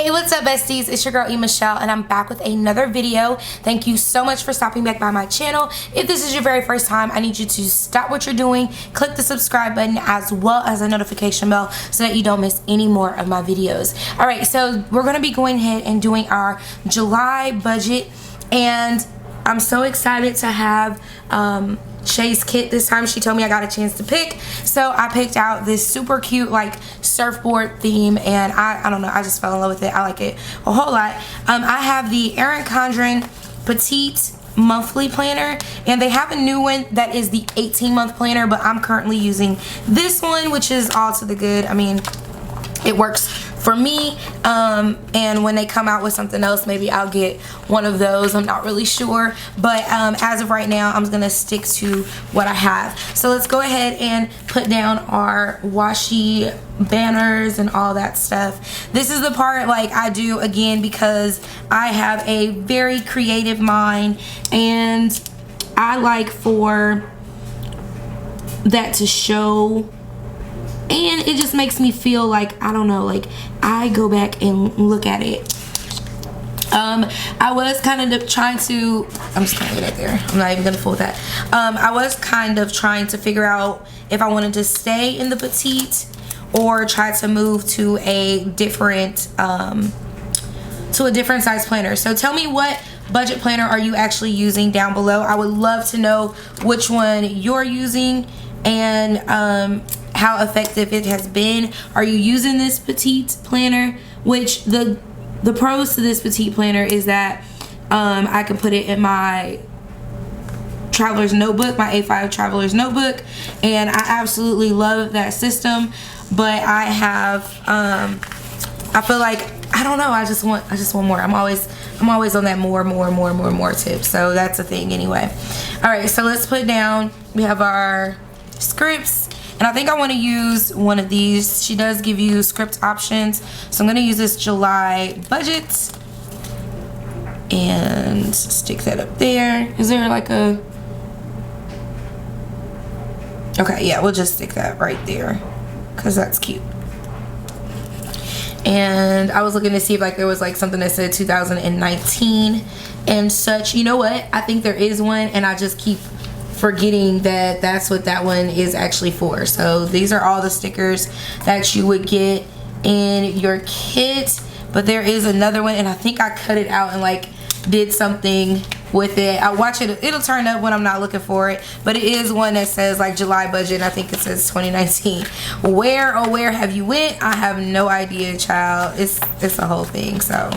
Hey, what's up, besties? It's your girl Elaine Michelle, and I'm back with another video. Thank you so much for stopping back by my channel. If this is your very first time, I need you to stop what you're doing, click the subscribe button as well as the notification bell so that you don't miss any more of my videos. Alright, so we're going to be going ahead and doing our July budget, and I'm so excited to have Shay's kit this time. She told me I got a chance to pick, so I picked out this super cute like surfboard theme, and I don't know, I just fell in love with it. I like it a whole lot. I have the Erin Condren Petite monthly planner, and they have a new one that is the 18-month planner, but I'm currently using this one, which is all to the good. I mean, it works for me, and when they come out with something else, maybe I'll get one of those. I'm not really sure, but as of right now, I'm gonna stick to what I have. So let's go ahead and put down our washi banners and all that stuff. This is the part like I do again because I have a very creative mind, and I like for that to show, and it just makes me feel like, I don't know, like I go back and look at it. I was kind of trying to, I'm just gonna leave that there, I'm not even gonna fool with that. I was kind of trying to figure out if I wanted to stay in the petite or try to move to a different size planner. So tell me, what budget planner are you actually using down below? I would love to know which one you're using and how effective it has been. Are you using this petite planner? Which the pros to this petite planner is that I can put it in my traveler's notebook, my A5 traveler's notebook, and I absolutely love that system. But I have I feel like, I don't know, I just want more. I'm always on that more tip. So that's a thing anyway. All right, so let's put down, we have our scripts, and I think I want to use one of these. She does give you script options, so I'm going to use this July budget and stick that up there. Is there like a, okay, yeah, we'll just stick that right there because that's cute. And I was looking to see if like there was like something that said 2019 and such. You know what, I think there is one, and I just keep forgetting that that's what that one is actually for. So these are all the stickers that you would get in your kit, but there is another one, and I think I cut it out and like did something with it. I'll watch it, it'll turn up when I'm not looking for it, but it is one that says like July budget, and I think it says 2019. Where, oh where have you went? I have no idea, child. It's a whole thing. So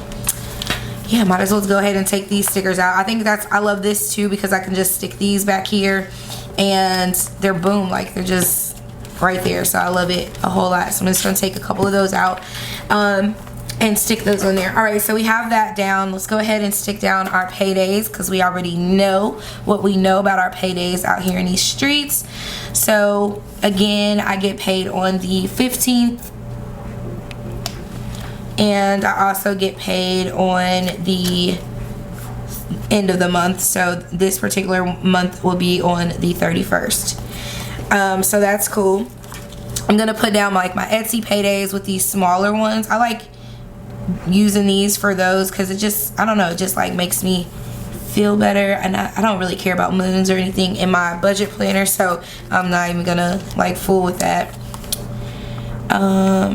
yeah, might as well go ahead and take these stickers out. I think I love this too because I can just stick these back here and they're boom, like they're just right there. So I love it a whole lot. So I'm just gonna take a couple of those out and stick those on there. All right, so we have that down. Let's go ahead and stick down our paydays because we already know what we know about our paydays out here in these streets. So again, I get paid on the 15th. And I also get paid on the end of the month. So this particular month will be on the 31st. So that's cool. I'm gonna put down like my Etsy paydays with these smaller ones. I like using these for those because it just, I don't know, it just like makes me feel better. And I don't really care about moons or anything in my budget planner, so I'm not even gonna like fool with that.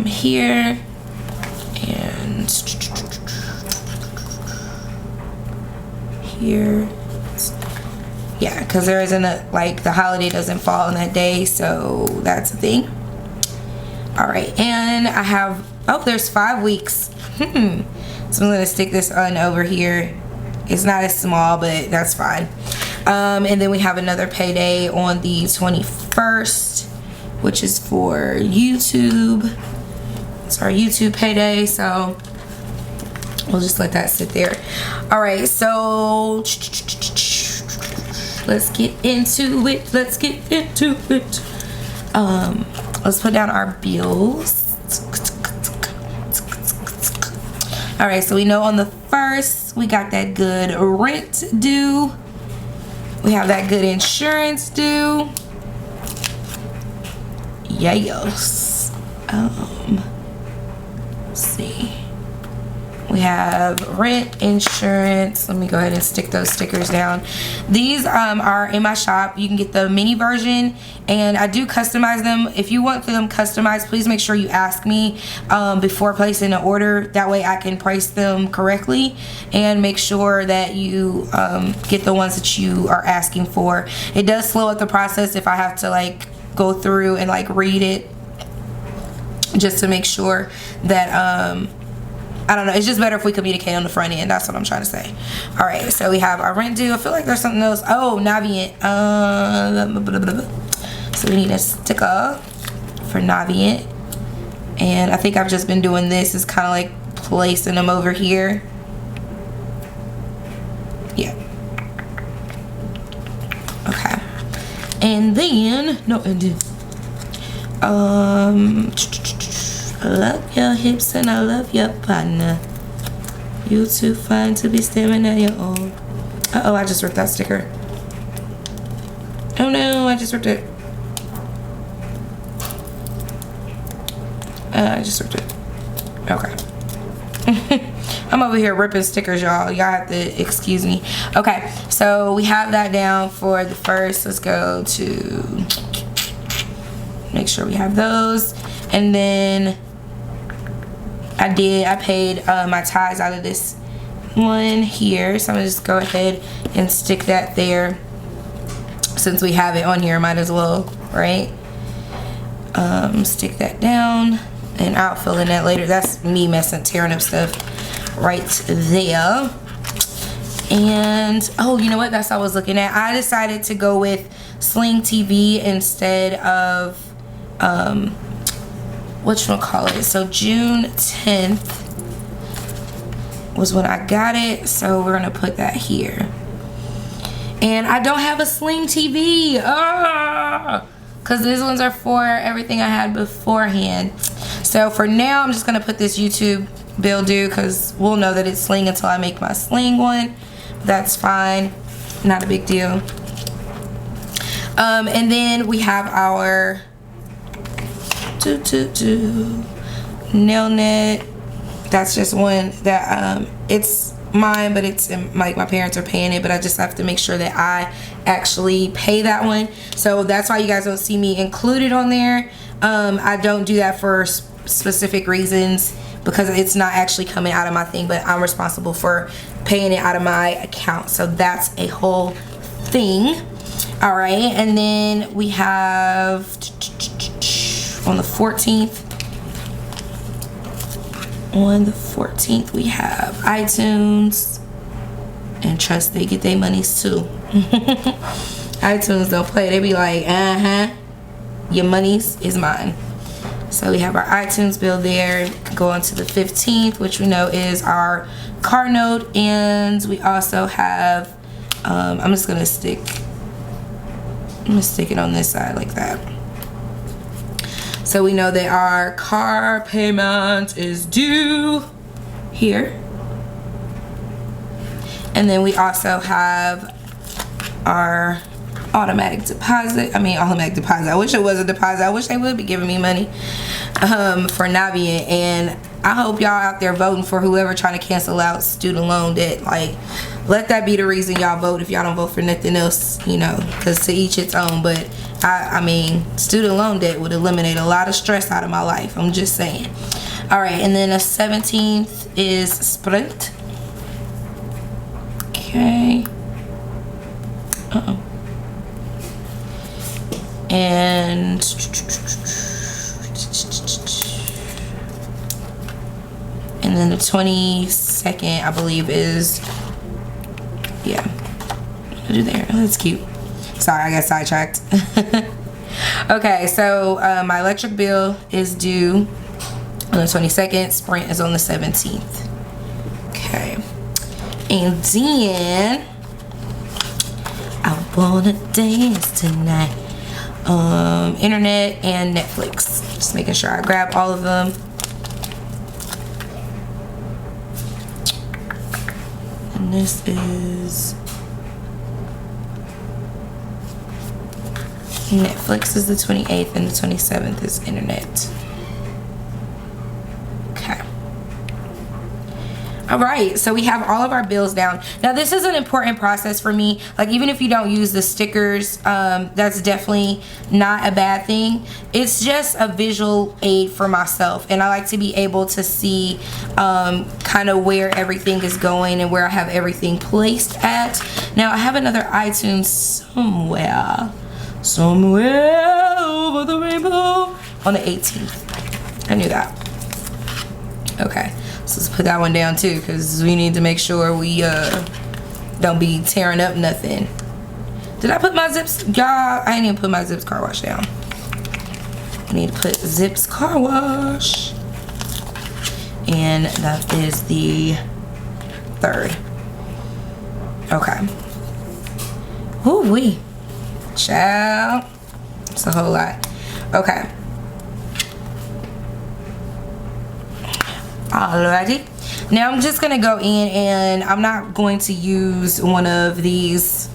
Here, and here, yeah, because there isn't a, like the holiday doesn't fall on that day, so that's a thing. All right, and I have, oh, there's 5 weeks. So I'm gonna stick this on over here. It's not as small, but that's fine. And then we have another payday on the 21st, which is for YouTube. It's our YouTube payday, so we'll just let that sit there. All right, so let's get into it. Let's put down our bills. All right, so we know on the 1st we got that good rent due. We have that good insurance due. Yes. Let's see. We have rent, insurance. Let me go ahead and stick those stickers down. These are in my shop. You can get the mini version, and I do customize them. If you want them customized, please make sure you ask me before placing an order. That way I can price them correctly and make sure that you get the ones that you are asking for. It does slow up the process if I have to like go through and like read it, just to make sure that I don't know, it's just better if we communicate on the front end. That's what I'm trying to say. All right, so we have our rent due. I feel like there's something else. Oh, Navient. So we need a sticker for Navient. And I think I've just been doing this. It's kind of like placing them over here. Yeah. Okay. And then, I love your hips and I love your partner. You too fine to be staring at your own. Uh-oh, I just ripped that sticker. Oh no, I just ripped it. I just ripped it. Okay. I'm over here ripping stickers, y'all. Y'all have to excuse me. Okay, so we have that down for the first. Let's go to make sure we have those. And then I paid my ties out of this one here, so I'm gonna just go ahead and stick that there. Since we have it on here, might as well, right? Stick that down, and I'll fill in that later. That's me tearing up stuff right there. And oh, you know what? That's what I was looking at. I decided to go with Sling TV instead of whatchamacallit. So June 10th was when I got it, so we're gonna put that here. And I don't have a Sling TV because these ones are for everything I had beforehand. So for now, I'm just gonna put this YouTube bill due because we'll know that it's Sling until I make my Sling one. That's fine, not a big deal. And then we have our nail net. That's just one that it's mine, but it's like my parents are paying it, but I just have to make sure that I actually pay that one. So that's why you guys don't see me included on there. I don't do that for specific reasons because it's not actually coming out of my thing, but I'm responsible for paying it out of my account. So that's a whole thing. All right, and then we have on the 14th. On the 14th, we have iTunes. And trust, they get their monies too. iTunes don't play. They be like, your monies is mine. So we have our iTunes bill there. Go on to the 15th, which we know is our car note. And we also have, I'm just gonna stick it on this side like that. So we know that our car payment is due here. And then we also have our automatic deposit. I wish it was a deposit. I wish they would be giving me money for Navient. And I hope y'all out there voting for whoever trying to cancel out student loan debt. Like, let that be the reason y'all vote if y'all don't vote for nothing else, you know, because to each its own. But I mean, student loan debt would eliminate a lot of stress out of my life. I'm just saying. All right, and then the 17th is Sprint. Okay. And then the 22nd, I believe, is, yeah, what did I do there? Oh, that's cute. Sorry, I got sidetracked. Okay, so my electric bill is due on the 22nd. Sprint is on the 17th. Okay. And then I wanna dance tonight. Internet and Netflix. Just making sure I grab all of them. And this is Netflix is the 28th and the 27th is internet. Okay. All right, so we have all of our bills down. Now this is an important process for me. Like, even if you don't use the stickers, that's definitely not a bad thing. It's just a visual aid for myself, and I like to be able to see kind of where everything is going and where I have everything placed at. Now I have another iTunes somewhere over the rainbow on the 18th. I knew that. Okay, so let's put that one down too, because we need to make sure we don't be tearing up nothing. Did I put my Zips? Y'all, I didn't even put my Zips car wash down. I need to put Zips car wash, and that is the 3rd. Okay. Ooh wee, child, it's a whole lot. Okay. Alrighty, now I'm just gonna go in, and I'm not going to use one of these.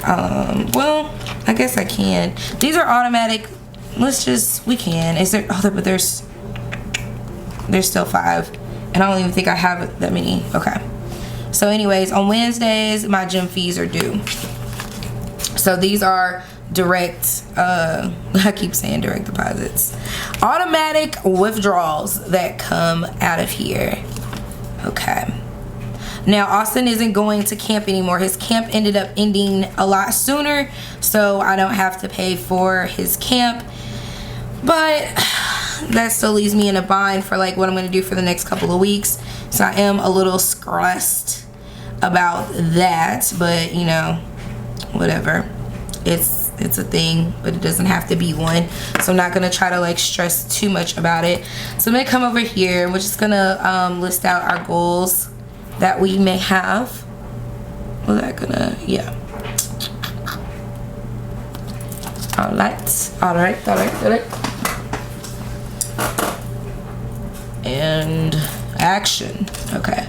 Well, I guess I can. These are automatic. We can. Is there? Oh, but there's still 5, and I don't even think I have that many. Okay. So, anyways, on Wednesdays my gym fees are due. So these are direct, I keep saying direct deposits, automatic withdrawals that come out of here. Okay. Now Austin isn't going to camp anymore. His camp ended up ending a lot sooner, so I don't have to pay for his camp, but that still leaves me in a bind for like what I'm going to do for the next couple of weeks. So I am a little stressed about that, but you know, whatever. It's a thing, but it doesn't have to be one. So I'm not gonna try to like stress too much about it. So I'm gonna come over here, and we're just gonna list out our goals that we may have. Was that gonna, yeah. All right. And action. Okay.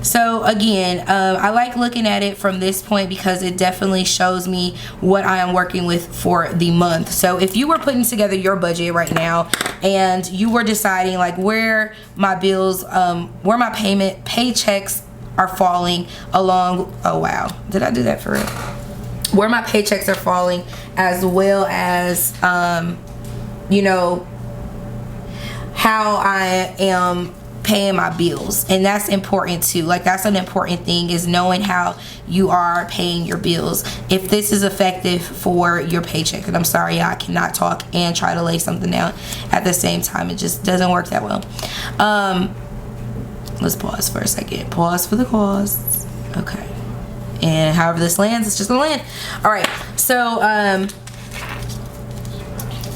So again, I like looking at it from this point because it definitely shows me what I am working with for the month. So if you were putting together your budget right now and you were deciding like where my bills, where my paychecks are falling along, oh wow, did I do that for real? Where my paychecks are falling, as well as, you know, how I am paying my bills. And that's important too. Like, that's an important thing, is knowing how you are paying your bills, if this is effective for your paycheck. And I'm sorry, I cannot talk and try to lay something down at the same time. It just doesn't work that well. Let's pause for a second. Pause for the cause. Okay. And however this lands, it's just gonna land. All right, so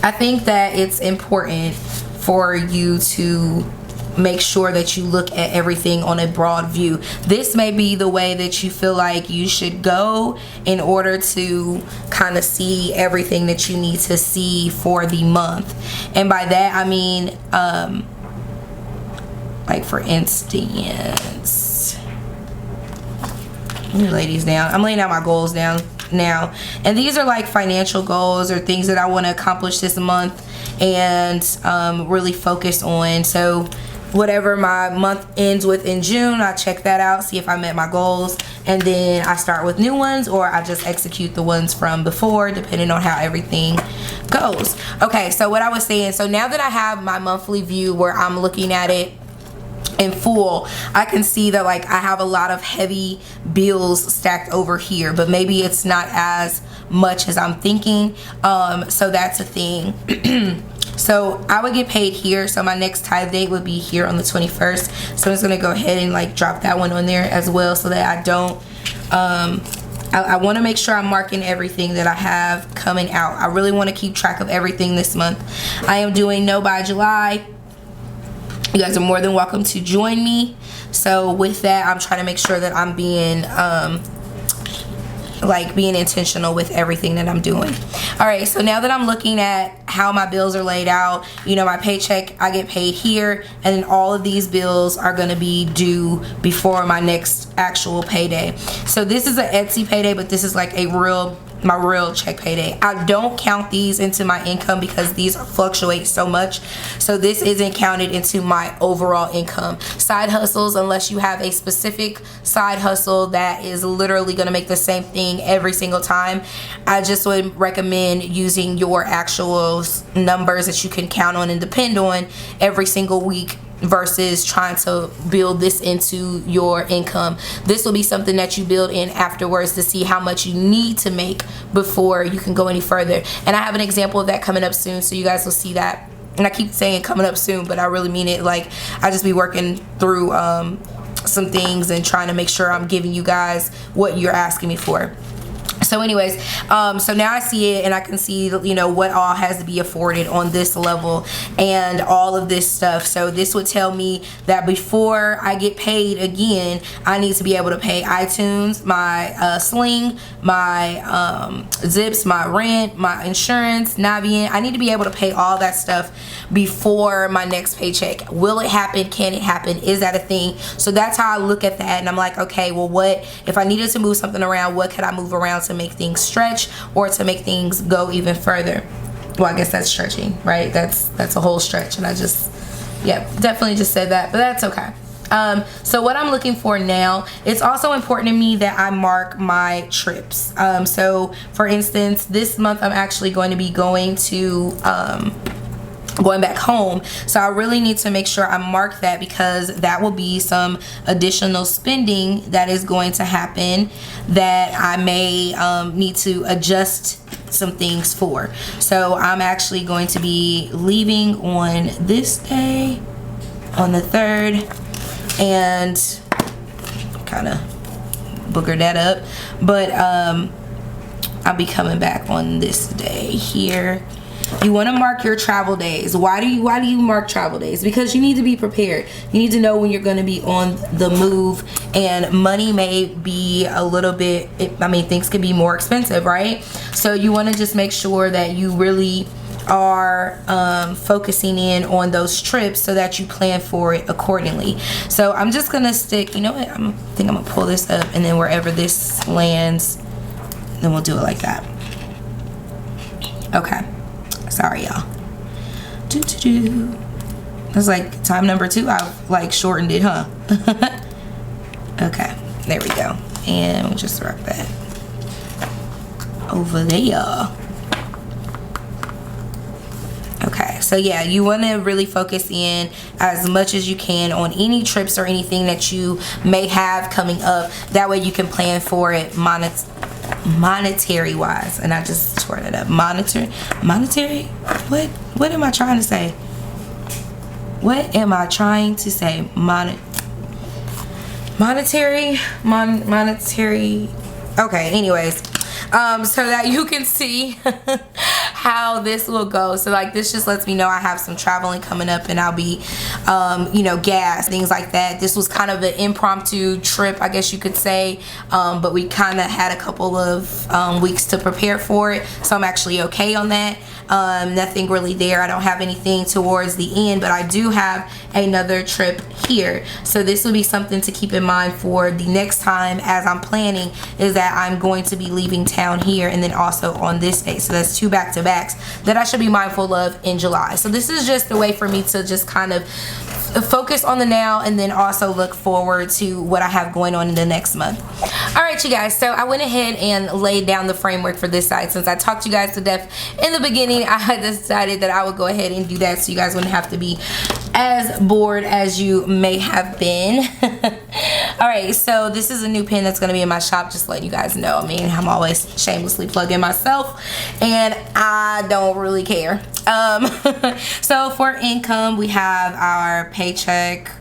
I think that it's important for you to make sure that you look at everything on a broad view. This may be the way that you feel like you should go in order to kind of see everything that you need to see for the month. And by that I mean, like for instance, let me lay these down. I'm laying out my goals down now, and these are like financial goals or things that I want to accomplish this month and really focus on. So whatever my month ends with in June, I check that out, see if I met my goals, and then I start with new ones, or I just execute the ones from before, depending on how everything goes. Okay, so what I was saying, so now that I have my monthly view where I'm looking at it in full, I can see that like I have a lot of heavy bills stacked over here, but maybe it's not as much as I'm thinking. So that's a thing. So I would get paid here, so my next tithe date would be here on the 21st. So I'm just gonna go ahead and like drop that one on there as well, so that I don't I want to make sure I'm marking everything that I have coming out. I really want to keep track of everything this month. I am doing No Buy July. You guys are more than welcome to join me. So with that, I'm trying to make sure that I'm being being intentional with everything that I'm doing. All right, so now that I'm looking at how my bills are laid out, you know, my paycheck, I get paid here, and then all of these bills are going to be due before my next actual payday. So this is an Etsy payday, but this is like a real my real check payday. I don't count these into my income because these fluctuate so much, so this isn't counted into my overall income. Side hustles, unless you have a specific side hustle that is literally going to make the same thing every single time, I just would recommend using your actual numbers that you can count on and depend on every single week, versus trying to build this into your income. This will be something that you build in afterwards to see how much you need to make before you can go any further. And I have an example of that coming up soon, so you guys will see that. And I keep saying coming up soon, but I really mean it. Like, I just be working through some things and trying to make sure I'm giving you guys what you're asking me for. So anyways, so now I see it and I can see, you know, what all has to be afforded on this level and all of this stuff. So this would tell me that before I get paid again, I need to be able to pay iTunes, my Sling, my Zips, my rent, my insurance, Navient. I need to be able to pay all that stuff before my next paycheck. Will it happen? Can it happen? Is that a thing? So that's how I look at that, and I'm like, okay, well, what if I needed to move something around? What could I move around to make things stretch or to make things go even further? Well, I guess that's stretching, right? That's a whole stretch, and I just, yeah, definitely just said that, but that's okay. So what I'm looking for now, it's also important to me that I mark my trips. So for instance, this month I'm actually going to be going to going back home, so I really need to make sure I mark that, because that will be some additional spending that is going to happen that I may need to adjust some things for. So I'm actually going to be leaving on this day, on the 3rd, and kind of booger that up, but I'll be coming back on this day here. You want to mark your travel days. Why do you mark travel days? Because you need to be prepared. You need to know when you're going to be on the move, and money may be a little bit, I mean, things can be more expensive, right? So you want to just make sure that you really are focusing in on those trips so that you plan for it accordingly. So I'm just gonna stick, you know what, I think I'm gonna pull this up, and then wherever this lands, then we'll do it like that. Okay, sorry y'all. That's like time number 2. I've like shortened it, huh? Okay, there we go, and we'll just wrap that over there. Okay, so yeah, you want to really focus in as much as you can on any trips or anything that you may have coming up. That way you can plan for it monetary wise. And I just tore that up. Monetary? What am I trying to say? What am I trying to say? Monetary. Okay, anyways. So that you can see how this will go. So like, this just lets me know I have some traveling coming up, and I'll be you know, gas, things like that. This was kind of an impromptu trip, I guess you could say, but we kind of had a couple of weeks to prepare for it, so I'm actually okay on that. Nothing really there. I don't have anything towards the end, but I do have another trip here. So this will be something to keep in mind for the next time as I'm planning, is that I'm going to be leaving town here, and then also on this day. So that's 2 back-to-backs that I should be mindful of in July. So this is just a way for me to just kind of focus on the now, and then also look forward to what I have going on in the next month. Alright, you guys, so I went ahead and laid down the framework for this side. Since I talked you guys to death in the beginning, I decided that I would go ahead and do that, so you guys wouldn't have to be as bored as you may have been. Alright, so this is a new pen that's going to be in my shop, just letting you guys know. I mean, I'm always shamelessly plugging myself, and I don't really care. So for income, we have our paycheck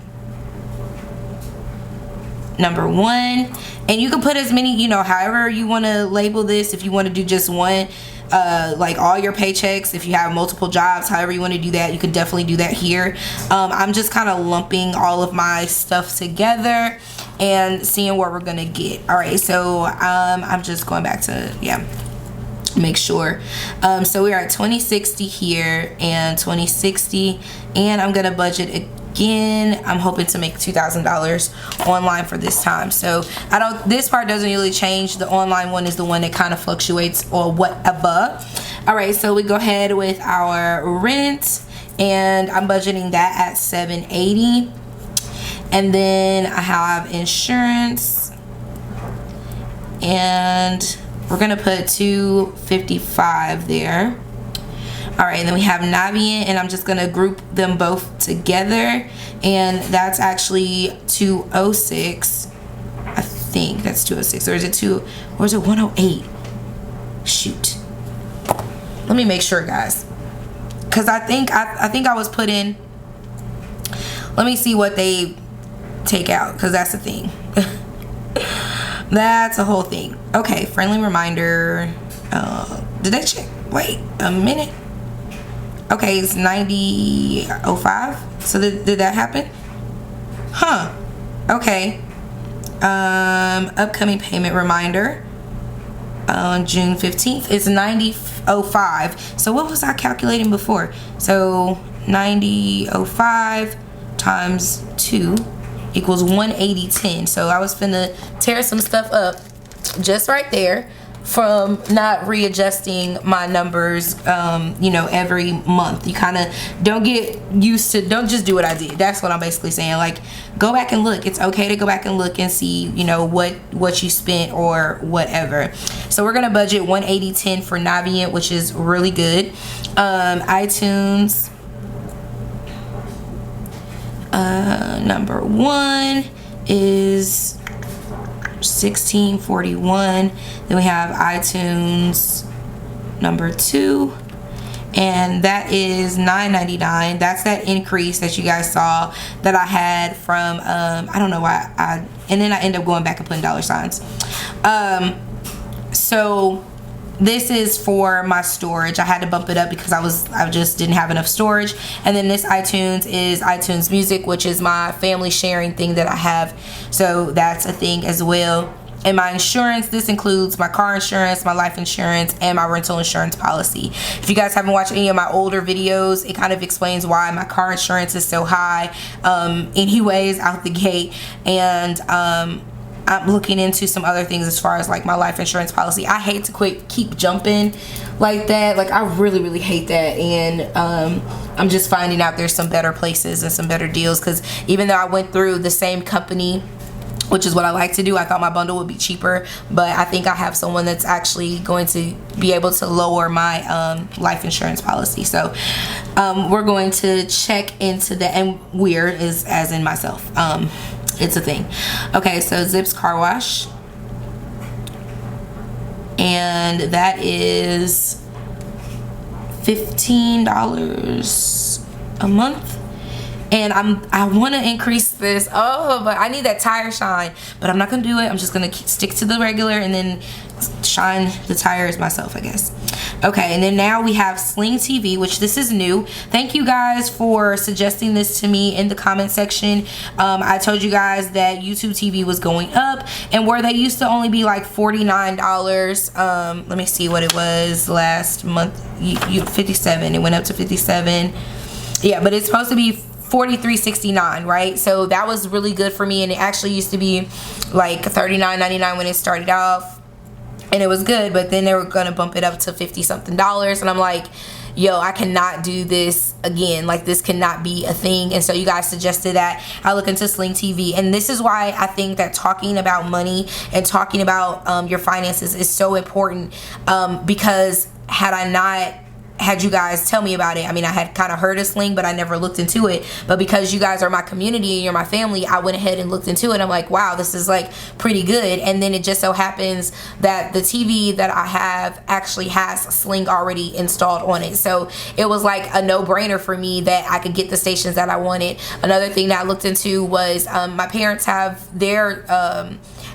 number 1, and you can put as many, you know, however you want to label this. If you want to do just one, like all your paychecks, if you have multiple jobs, however you want to do that, you could definitely do that here. I'm just kind of lumping all of my stuff together and seeing what we're gonna get. All right, so I'm just going back to, yeah, make sure. So we are at 2060 here and 2060, and I'm gonna budget again, I'm hoping to make $2,000 online for this time. So this part doesn't really change. The online one is the one that kind of fluctuates or whatever. All right, so we go ahead with our rent, and I'm budgeting that at $780. And then I have insurance, and we're gonna put $255 there. All right, and then we have Navient, and I'm just gonna group them both together, and that's actually $206. I think that's $206, or is it $108? Shoot, let me make sure, guys, because I think I was put in. Let me see what they take out, because that's the thing. That's a whole thing. Okay, friendly reminder. Did I check? Wait a minute. Okay, it's $90.05. So did that happen? Huh. Okay. Upcoming payment reminder on June 15th is $90.05. So what was I calculating before? So $90.05 times 2 equals $180.10. So I was finna tear some stuff up just right there from not readjusting my numbers, you know, every month. You kind of don't get used to, don't just do what I did. That's what I'm basically saying. Like, go back and look. It's okay to go back and look and see, you know, what you spent or whatever. So we're gonna budget $180.10 for Navient, which is really good. iTunes, number 1 is $16.41. Then we have iTunes number 2, and that is $9.99. That's that increase that you guys saw that I had from I don't know why and then I end up going back and putting dollar signs. So this is for my storage. I had to bump it up because I just didn't have enough storage. And then this iTunes is iTunes Music, which is my family sharing thing that I have. So that's a thing as well. And my insurance, this includes my car insurance, my life insurance, and my rental insurance policy. If you guys haven't watched any of my older videos, it kind of explains why my car insurance is so high anyways out the gate. And I'm looking into some other things as far as like my life insurance policy. I hate to keep jumping like that. Like, I really hate that. And I'm just finding out there's some better places and some better deals, because even though I went through the same company, which is what I like to do, I thought my bundle would be cheaper, but I think I have someone that's actually going to be able to lower my life insurance policy. So we're going to check into that, and we're is as in myself. It's a thing. Okay, so Zips Car Wash, and that is $15 a month. And I want to increase this. Oh, but I need that tire shine. But I'm not going to do it. I'm just going to stick to the regular and then shine the tires myself, I guess. Okay, and then now we have Sling TV, which this is new. Thank you guys for suggesting this to me in the comment section. I told you guys that YouTube TV was going up, and where they used to only be like $49. Let me see what it was last month. 57. It went up to 57. Yeah, but it's supposed to be $43.69, right? So that was really good for me, and it actually used to be like $39.99 when it started off, and it was good, but then they were gonna bump it up to 50 something dollars, and I'm like, yo, I cannot do this again. Like, this cannot be a thing. And so you guys suggested that I look into Sling TV, and this is why I think that talking about money and talking about your finances is so important, because had I not had you guys tell me about it, I mean, I had kind of heard of Sling, but I never looked into it. But because you guys are my community and you're my family, I went ahead and looked into it. I'm like, wow, this is like pretty good. And then it just so happens that the TV that I have actually has Sling already installed on it. So it was like a no-brainer for me that I could get the stations that I wanted. Another thing that I looked into was my parents have their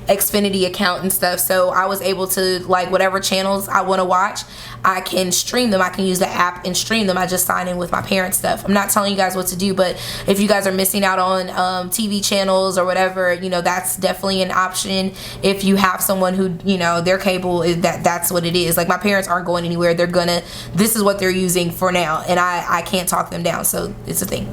Xfinity account and stuff, so I was able to, like, whatever channels I want to watch, I can stream them. I can use use the app and stream them. I just sign in with my parents' stuff. I'm not telling you guys what to do, but if you guys are missing out on TV channels or whatever, you know, that's definitely an option. If you have someone who, you know, their cable is that's what it is. Like, my parents aren't going anywhere. They're gonna, this is what they're using for now, and I can't talk them down, so it's a thing.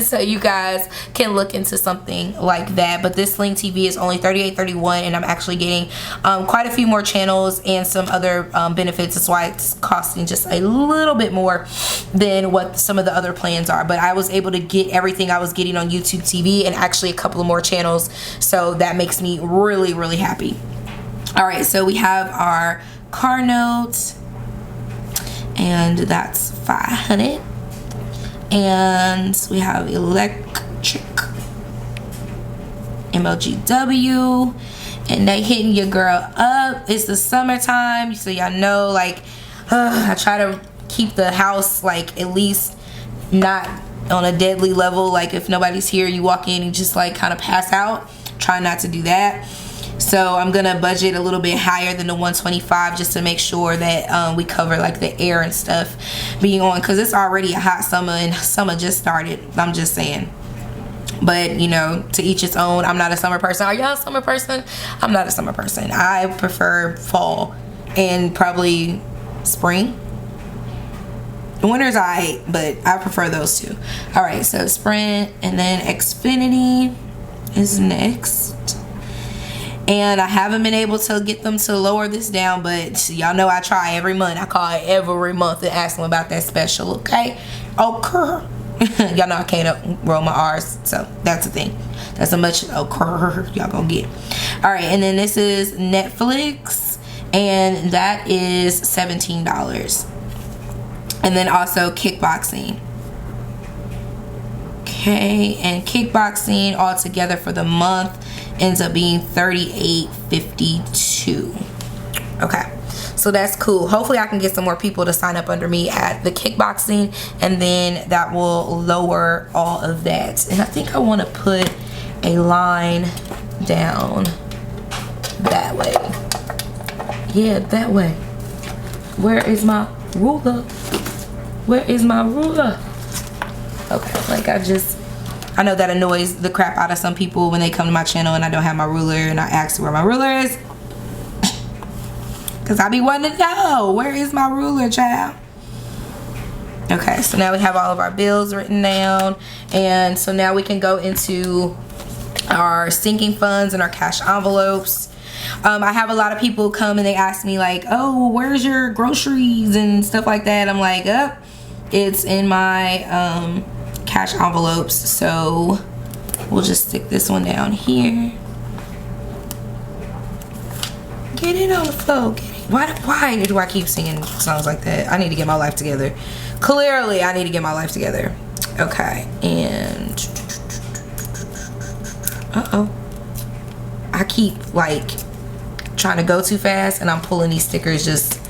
So you guys can look into something like that. But this Sling TV is only $38.31, and I'm actually getting quite a few more channels and some other benefits. That's why it's costing just a little bit more than what some of the other plans are. But I was able to get everything I was getting on YouTube TV and actually a couple of more channels, so that makes me really, really happy. All right, so we have our car note, and that's $500. And we have electric, MLGW, and they hitting your girl up. It's the summertime, so y'all know, like, I try to keep the house, like, at least not on a deadly level. Like, if nobody's here, you walk in and just, like, kind of pass out. Try not to do that. So I'm gonna budget a little bit higher than the 125 just to make sure that we cover, like, the air and stuff being on, because it's already a hot summer and summer just started. I'm just saying. But, you know, to each its own. I'm not a summer person. Are y'all a summer person? I'm not a summer person. I prefer fall and probably spring. Winter's alright, but I prefer those two. Alright, so Sprint, and then Xfinity is next. And I haven't been able to get them to lower this down, but y'all know I try every month. I call it every month and ask them about that special, okay? Okay. Y'all know I can't roll my R's, so that's the thing. That's how much okay y'all gonna get. Alright, and then this is Netflix, and that is $17. And then also kickboxing. Okay, and kickboxing all together for the month ends up being $38.52. Okay, so that's cool. Hopefully I can get some more people to sign up under me at the kickboxing, and then that will lower all of that. And I think I want to put a line down that way. Yeah, that way. Where is my ruler? Where is my ruler? Okay, like, I know that annoys the crap out of some people when they come to my channel and I don't have my ruler and I ask where my ruler is. Because I be wanting to know, where is my ruler, child? Okay, so now we have all of our bills written down. And so now we can go into our sinking funds and our cash envelopes. I have a lot of people come and they ask me, like, oh, where's your groceries and stuff like that. I'm like, it's in my cash envelopes. So we'll just stick this one down here. Get it on the floor. Get it. Why do I keep singing songs like that? I need to get my life together. Clearly, I need to get my life together. Okay, and I keep, like, trying to go too fast, and I'm pulling these stickers just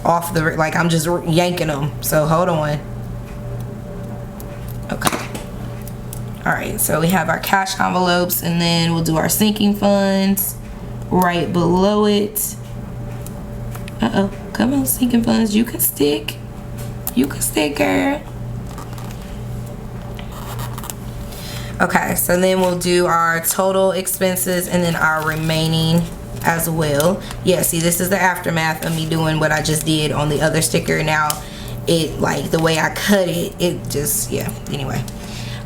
off the, like, I'm just yanking them. So hold on. Okay. All right, so we have our cash envelopes, and then we'll do our sinking funds right below it. Come on, sinking funds, you can stick. You can stick, girl. Okay, so then we'll do our total expenses and then our remaining as well. Yeah, see, this is the aftermath of me doing what I just did on the other sticker. Now it, like, the way I cut it, it just, yeah, anyway.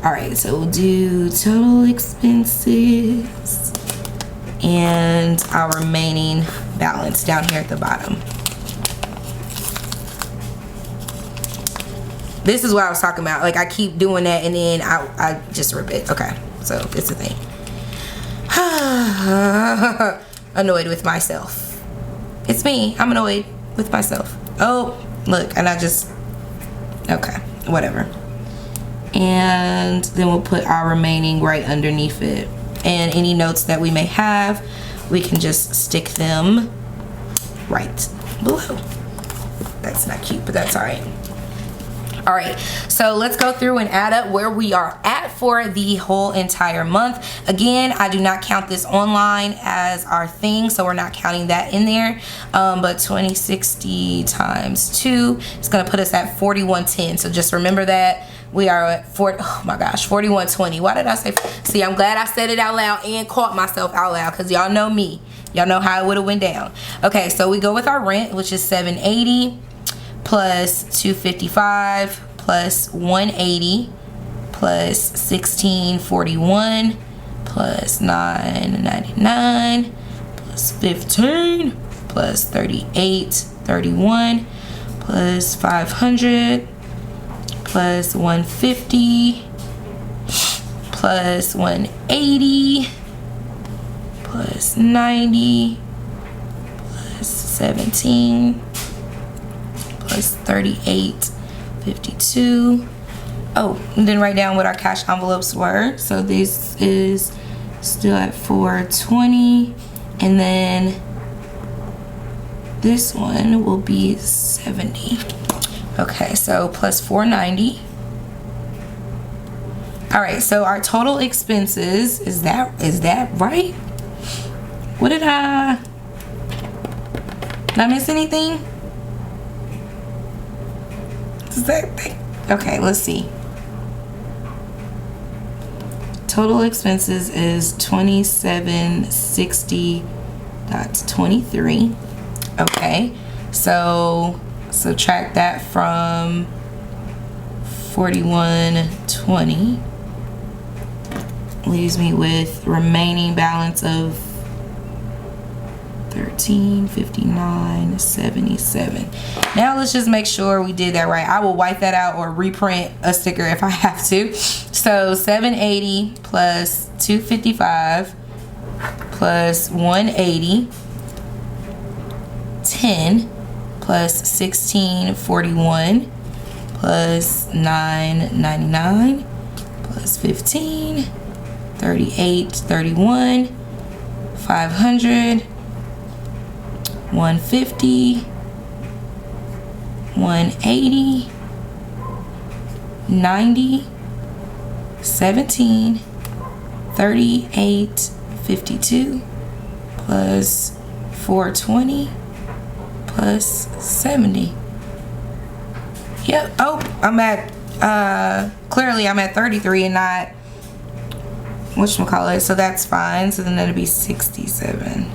All right, so we'll do total expenses and our remaining balance down here at the bottom. This is what I was talking about. Like, I keep doing that and then I just rip it. Okay, so it's a thing. Annoyed with myself. It's me. I'm annoyed with myself. Oh, look, and I just, okay, whatever. And then we'll put our remaining right underneath it. And any notes that we may have, we can just stick them right below. That's not cute, but that's all right. All right, so let's go through and add up where we are at for the whole entire month. Again, I do not count this online as our thing, so we're not counting that in there. But 2060 times 2 is gonna put us at 4110. So just remember that. We are at 4120. Why did I say? See, I'm glad I said it out loud and caught myself out loud, because y'all know me. Y'all know how it would have went down. Okay, so we go with our rent, which is 780 plus 255 plus 180 plus 1641 plus 999 plus 15 plus 3831 plus 500 plus 150 plus 180 plus 90 plus 17 plus 3852. Oh, and then write down what our cash envelopes were. So this is still at 420, and then this one will be 70. Okay, so plus 490. All right, so our total expenses, is that right? What did I miss anything? Is that okay? Let's see. Total expenses is 2760.23. Okay, so subtract that from 4120. Leaves me with remaining balance of 1359.77. Now let's just make sure we did that right. I will wipe that out or reprint a sticker if I have to. So 780 plus 255 plus 180, 10 plus 1641 plus 999 plus 15, 3831, 500, 150, 180, 90, 17, 38, 52 plus 420 plus 70. Yep. Oh, I'm at clearly I'm at 33 and not whatchamacallit, so that's fine. So then that'll be 67.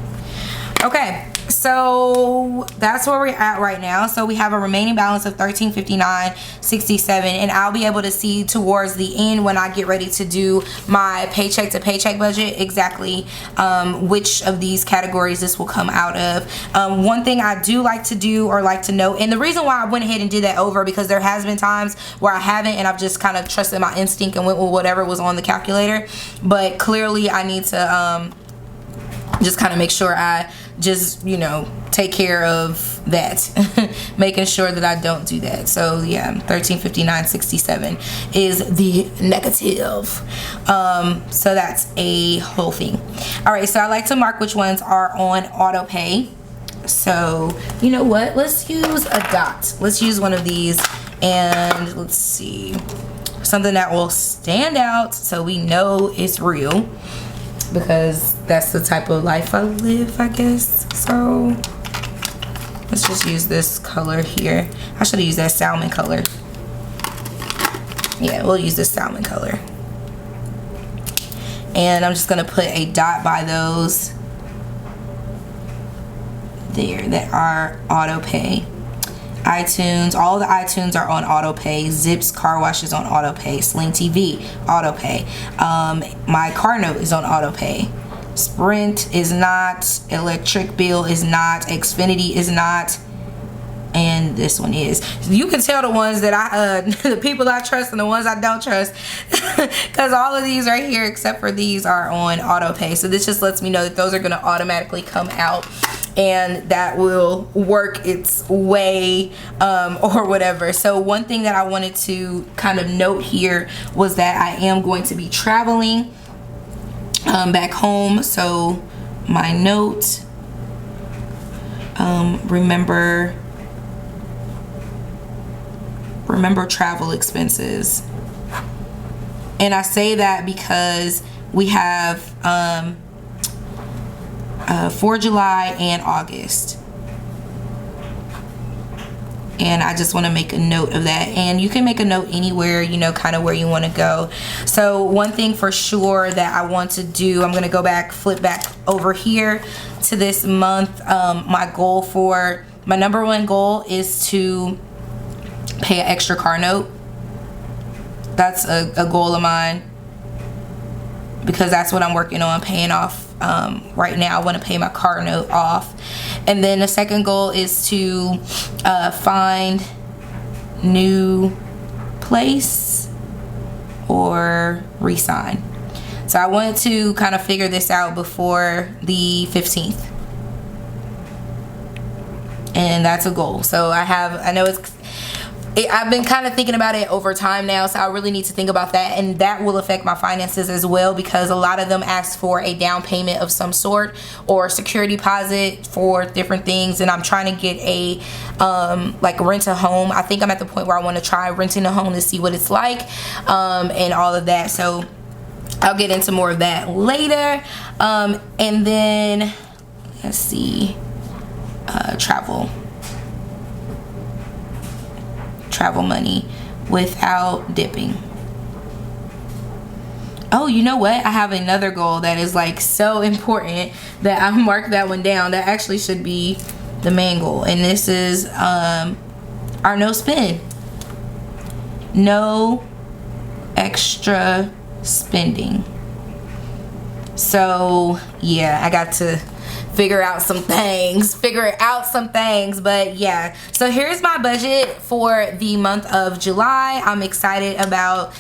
Okay, so that's where we're at right now. So we have a remaining balance of $1359.67, and I'll be able to see towards the end when I get ready to do my paycheck to paycheck budget exactly which of these categories this will come out of. One thing I do like to do or like to note, and the reason why I went ahead and did that over, because there has been times where I haven't and I've just kind of trusted my instinct and went with whatever was on the calculator, but clearly I need to just kind of make sure I just, you know, take care of that. Making sure that I don't do that. So yeah, 1359.67 is the negative. So that's a whole thing. All right, so I like to mark which ones are on auto pay. So you know what, let's use a dot. Let's use one of these, and let's see, something that will stand out so we know it's real, because that's the type of life I live, I guess. So let's just use this color here. I should have used that salmon color. Yeah, we'll use this salmon color. And I'm just gonna put a dot by those there that are auto pay. iTunes, all the iTunes are on auto pay. Zips car wash is on auto pay. Sling TV, auto pay. My car note is on auto pay. Sprint is not. Electric bill is not. Xfinity is not. And this one is. You can tell the ones that the people I trust and the ones I don't trust, because all of these right here except for these are on auto pay. So this just lets me know that those are going to automatically come out, and that will work its way or whatever. So one thing that I wanted to kind of note here was that I am going to be traveling back home. So my note, remember travel expenses. And I say that because we have for July and August. And I just want to make a note of that. And you can make a note anywhere, you know, kind of where you want to go. So one thing for sure that I want to do, I'm going to go back, flip back over here to this month. My goal for, my number one goal is to pay an extra car note. That's a goal of mine, because that's what I'm working on paying off right now. I want to pay my car note off. And then the second goal is to find new place or resign. So I wanted to kind of figure this out before the 15th. And that's a goal. So I know I've been kind of thinking about it over time now, so I really need to think about that, and that will affect my finances as well, because a lot of them ask for a down payment of some sort or security deposit for different things, and I'm trying to get a like rent a home. I think I'm at the point where I want to try renting a home to see what it's like, and all of that. So I'll get into more of that later. And then let's see, travel money without dipping. Oh, you know what? I have another goal that is like so important that I marked that one down. That actually should be the main goal. And this is our no spend. No extra spending. So yeah, I got to figure out some things, but yeah. So here's my budget for the month of July. I'm excited about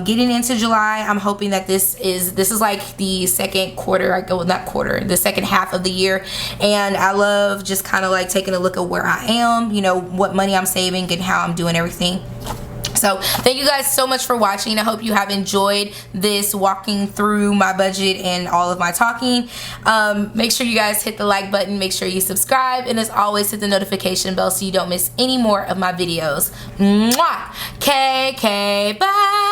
getting into July. I'm hoping that this is like the second quarter, the second half of the year, and I love just kind of like taking a look at where I am, you know, what money I'm saving and how I'm doing everything. So thank you guys so much for watching. I hope you have enjoyed this walking through my budget and all of my talking. Make sure you guys hit the like button, make sure you subscribe, and as always, hit the notification bell so you don't miss any more of my videos. Mwah! KK, bye!